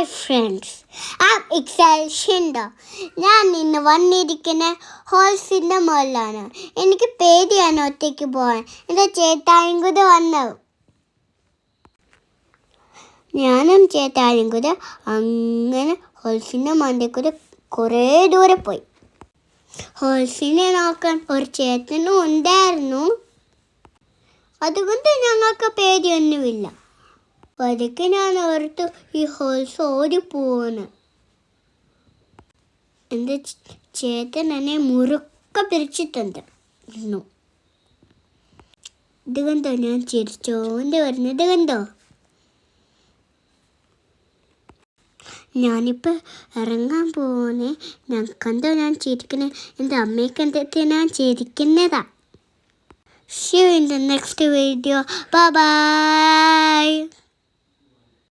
Hi friends, Shindo. ഞാൻ ഇന്ന് വന്നിരിക്കുന്ന ഹോൾസിൻ്റെ മുകളിലാണ്. എനിക്ക് പേടിയാണ് ഒറ്റയ്ക്ക് പോകാൻ. എൻ്റെ ചേട്ടായും കൂടെ വന്നു. ഞാനും ചേട്ടായും കൂടെ അങ്ങനെ ഹോൾസിൻ്റെ മണ്ടയിൽ കൂടെ കുറേ ദൂരെ പോയി. ഹോൾസിനെ നോക്കാൻ ഒരു ചേട്ടനും ഉണ്ടായിരുന്നു. അതുകൊണ്ട് ഞങ്ങൾക്ക് പേടിയൊന്നുമില്ല. പതുക്കെ ഞാൻ ഓർത്തു ഈ ഹോൾസ് ഓടിപ്പോവാണ്. എൻ്റെ ചേട്ടൻ എന്നെ മുറുക്ക പിരിച്ചിട്ടുണ്ട്. ഇത് കണ്ടോ, ഞാൻ ചിരിച്ചോണ്ട് വരുന്നത് കണ്ടോ? ഞാനിപ്പോൾ ഇറങ്ങാൻ പോവാണേ. കണ്ടോ ഞാൻ ചിരിക്കണേ? എൻ്റെ അമ്മയെ കണ്ടിട്ട് ഞാൻ ചിരിക്കുന്നതാ. See you in the next video. Bye bye.